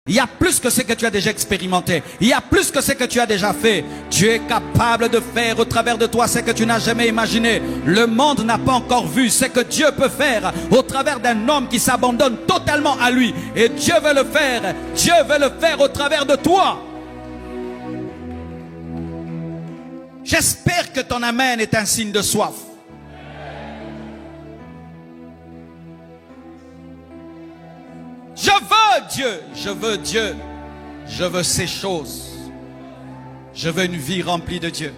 Il y a plus que ce que tu as déjà expérimenté. Il y a plus que ce que tu as déjà fait. Dieu est capable de faire au travers de toi ce que tu n'as jamais imaginé. Le monde n'a pas encore vu ce que Dieu peut faire au travers d'un homme qui s'abandonne totalement à lui. Et Dieu veut le faire. Dieu veut le faire au travers de toi. J'espère que ton amen est un signe de soif. Je veux Dieu, je veux Dieu, je veux ces choses. Je veux une vie remplie de Dieu.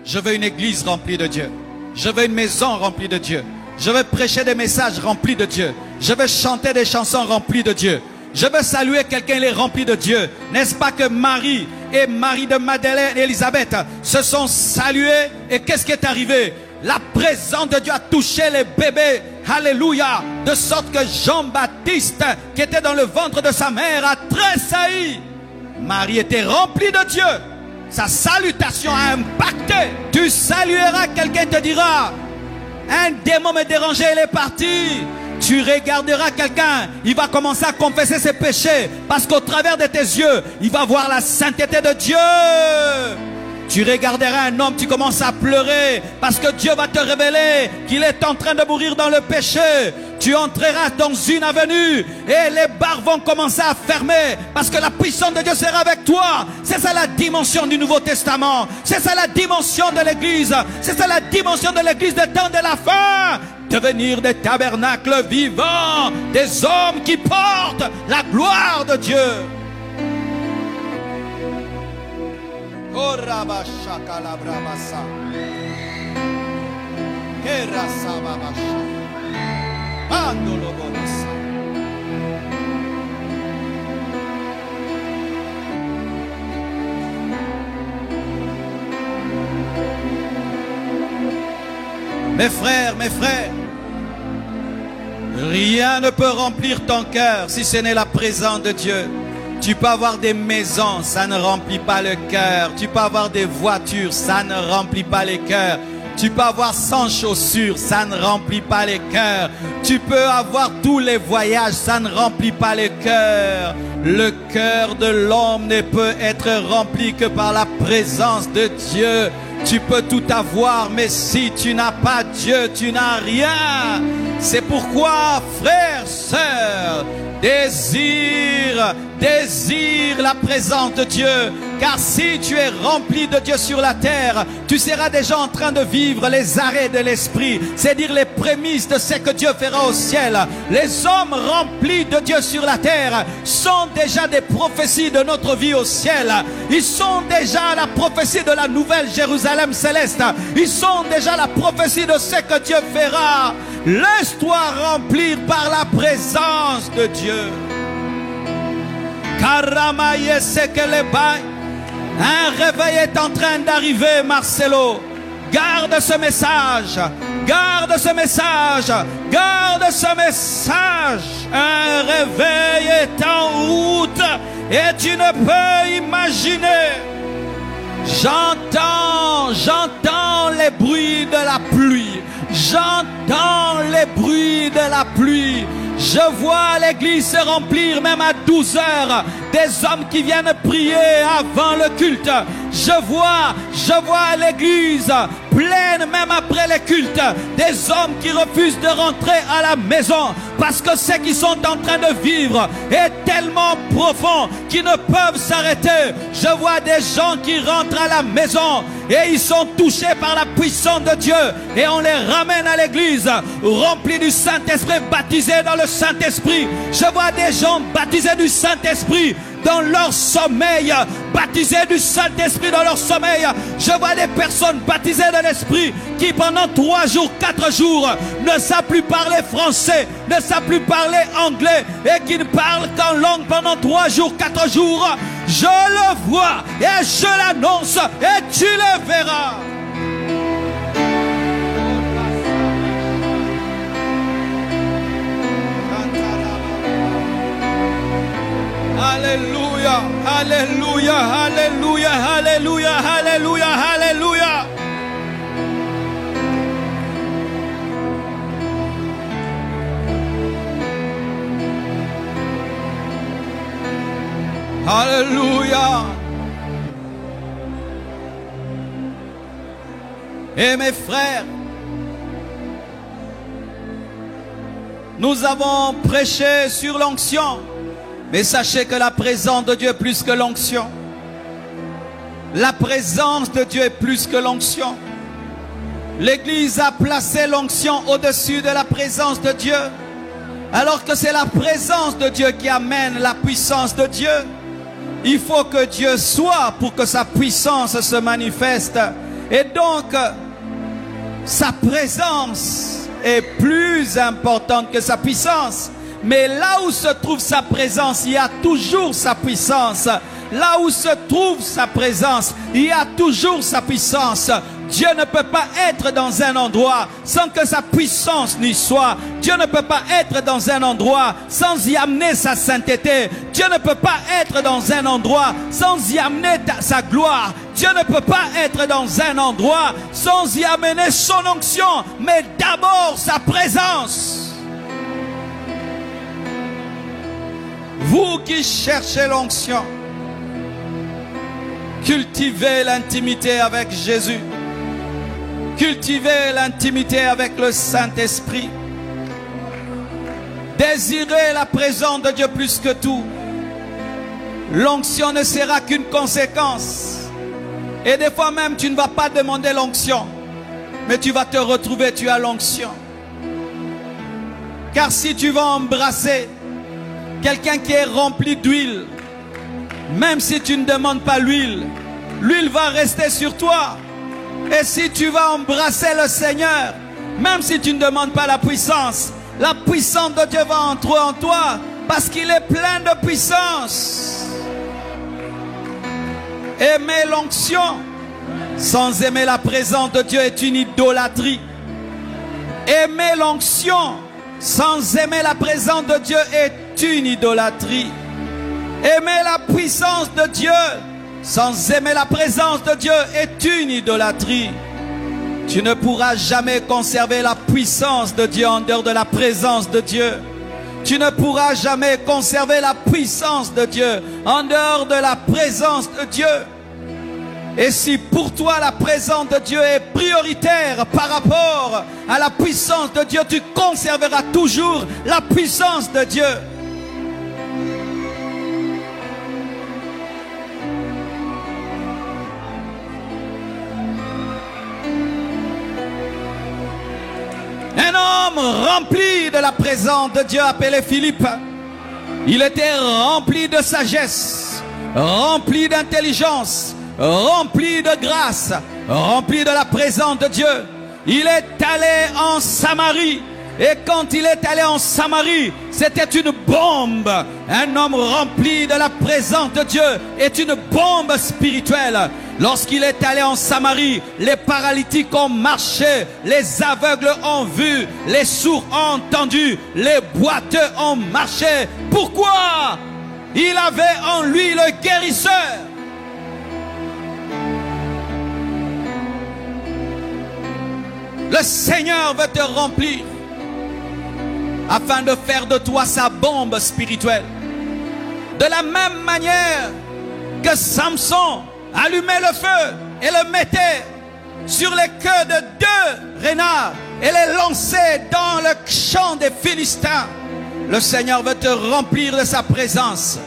Je veux une église remplie de Dieu. Je veux une maison remplie de Dieu. Je veux prêcher des messages remplis de Dieu. Je veux chanter des chansons remplies de Dieu. Je veux saluer quelqu'un, il est rempli de Dieu. N'est-ce pas que Marie et Marie de Madeleine et Élisabeth se sont salués? Et qu'est-ce qui est arrivé? La présence de Dieu a touché les bébés. Alléluia. De sorte que Jean-Baptiste, qui était dans le ventre de sa mère, a tressailli. Marie était remplie de Dieu. Sa salutation a impacté. Tu salueras, quelqu'un te dira, un démon me dérangeait, il est parti. Tu regarderas quelqu'un, il va commencer à confesser ses péchés. Parce qu'au travers de tes yeux, il va voir la sainteté de Dieu. Tu regarderas un homme, tu commences à pleurer parce que Dieu va te révéler qu'il est en train de mourir dans le péché. Tu entreras dans une avenue et les barres vont commencer à fermer parce que la puissance de Dieu sera avec toi. C'est ça la dimension du Nouveau Testament. C'est ça la dimension de l'Église. C'est ça la dimension de l'Église des temps de la fin. Devenir des tabernacles vivants, des hommes qui portent la gloire de Dieu. Oh rabasha kalabrabasa. Kerasa babasha. Andolo bonasa. Mes frères, rien ne peut remplir ton cœur si ce n'est la présence de Dieu. Tu peux avoir des maisons, ça ne remplit pas le cœur. Tu peux avoir des voitures, ça ne remplit pas les cœurs. Tu peux avoir 100 chaussures, ça ne remplit pas les cœurs. Tu peux avoir tous les voyages, ça ne remplit pas les cœurs. Le cœur de l'homme ne peut être rempli que par la présence de Dieu. Tu peux tout avoir, mais si tu n'as pas Dieu, tu n'as rien. C'est pourquoi, frères, sœurs, désire la présence de Dieu. Car si tu es rempli de Dieu sur la terre, tu seras déjà en train de vivre les arrêts de l'esprit. C'est-à-dire les prémices de ce que Dieu fera au ciel. Les hommes remplis de Dieu sur la terre sont déjà des prophéties de notre vie au ciel. Ils sont déjà la prophétie de la nouvelle Jérusalem céleste. Ils sont déjà la prophétie de ce que Dieu fera. Laisse-toi remplir par la présence de Dieu. Un réveil est en train d'arriver, Marcelo. Garde ce message. Garde ce message. Garde ce message. Un réveil est en route et tu ne peux imaginer. J'entends les bruits de la pluie. J'entends les bruits de la pluie. Je vois l'église se remplir même à 12 heures. Des hommes qui viennent prier avant le culte. Je vois l'église pleine même après le culte. Des hommes qui refusent de rentrer à la maison parce que ce qu'ils sont en train de vivre est tellement profond qu'ils ne peuvent s'arrêter. Je vois des gens qui rentrent à la maison et ils sont touchés par la puissance de Dieu et on les ramène à l'église remplis du Saint-Esprit, baptisés dans le Saint-Esprit. Je vois des gens baptisés du Saint-Esprit dans leur sommeil, baptisés du Saint-Esprit dans leur sommeil. Je vois des personnes baptisées de l'Esprit qui pendant 3 jours, 4 jours ne savent plus parler français, ne savent plus parler anglais et qui ne parlent qu'en langue pendant 3 jours, 4 jours. Je le vois et je l'annonce et tu le verras. Alléluia, alléluia, alléluia, alléluia, alléluia, alléluia. Alléluia. Et mes frères, nous avons prêché sur l'onction, mais sachez que la présence de Dieu est plus que l'onction. La présence de Dieu est plus que l'onction. L'Église a placé l'onction au-dessus de la présence de Dieu, alors que c'est la présence de Dieu qui amène la puissance de Dieu. Il faut que Dieu soit pour que sa puissance se manifeste. Et donc, sa présence est plus importante que sa puissance. Mais là où se trouve sa présence, il y a toujours sa puissance. Là où se trouve sa présence, il y a toujours sa puissance. Dieu ne peut pas être dans un endroit sans que sa puissance n'y soit. Dieu ne peut pas être dans un endroit sans y amener sa sainteté. Dieu ne peut pas être dans un endroit sans y amener sa gloire. Dieu ne peut pas être dans un endroit sans y amener son onction, mais d'abord sa présence. Vous qui cherchez l'onction, cultivez l'intimité avec Jésus. Cultivez l'intimité avec le Saint-Esprit. Désirez la présence de Dieu plus que tout. L'onction ne sera qu'une conséquence. Et des fois même, tu ne vas pas demander l'onction, mais tu vas te retrouver, tu as l'onction. Car si tu vas embrasser quelqu'un qui est rempli d'huile, même si tu ne demandes pas l'huile, l'huile va rester sur toi. Et si tu vas embrasser le Seigneur, même si tu ne demandes pas la puissance de Dieu va entrer en toi, parce qu'il est plein de puissance. Aimer l'onction sans aimer la présence de Dieu est une idolâtrie. Aimer l'onction sans aimer la présence de Dieu est une idolâtrie. Aimer la puissance de Dieu sans aimer la présence de Dieu est une idolâtrie. Tu ne pourras jamais conserver la puissance de Dieu en dehors de la présence de Dieu. Tu ne pourras jamais conserver la puissance de Dieu en dehors de la présence de Dieu. Et si pour toi la présence de Dieu est prioritaire par rapport à la puissance de Dieu, tu conserveras toujours la puissance de Dieu. Un homme rempli de la présence de Dieu appelé Philippe. Il était rempli de sagesse, rempli d'intelligence, rempli de grâce, rempli de la présence de Dieu. Il est allé en Samarie. Et quand il est allé en Samarie, c'était une bombe. Un homme rempli de la présence de Dieu est une bombe spirituelle. Lorsqu'il est allé en Samarie, les paralytiques ont marché, les aveugles ont vu, les sourds ont entendu, les boiteux ont marché. Pourquoi? Il avait en lui le guérisseur. Le Seigneur veut te remplir afin de faire de toi sa bombe spirituelle. De la même manière que Samson allumait le feu et le mettait sur les queues de 2 renards et les lançait dans le champ des Philistins, le Seigneur veut te remplir de sa présence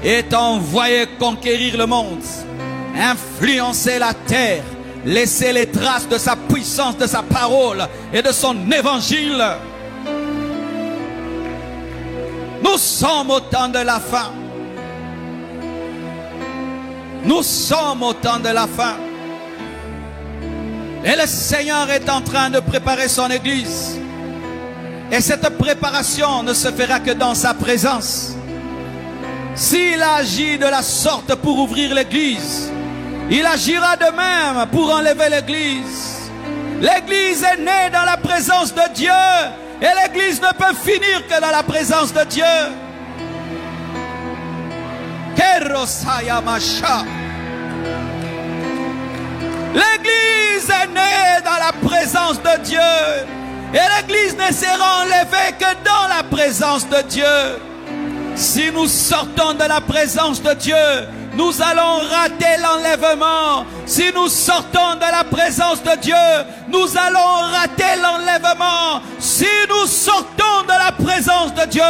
et t'envoyer conquérir le monde, influencer la terre, laisser les traces de sa puissance, de sa parole et de son évangile. Nous sommes au temps de la fin. Nous sommes au temps de la fin. Et le Seigneur est en train de préparer son Église. Et cette préparation ne se fera que dans sa présence. S'il agit de la sorte pour ouvrir l'Église, il agira de même pour enlever l'Église. L'Église est née dans la présence de Dieu. Et l'Église ne peut finir que dans la présence de Dieu. L'Église est née dans la présence de Dieu. Et l'Église ne sera enlevée que dans la présence de Dieu. Si nous sortons de la présence de Dieu, nous allons rater l'enlèvement. Si nous sortons de la présence de Dieu, nous allons rater l'enlèvement. Si nous sortons de la présence de Dieu,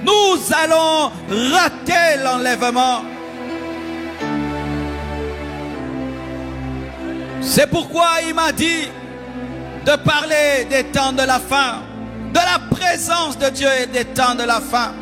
nous allons rater l'enlèvement. C'est pourquoi il m'a dit de parler des temps de la fin, de la présence de Dieu et des temps de la fin.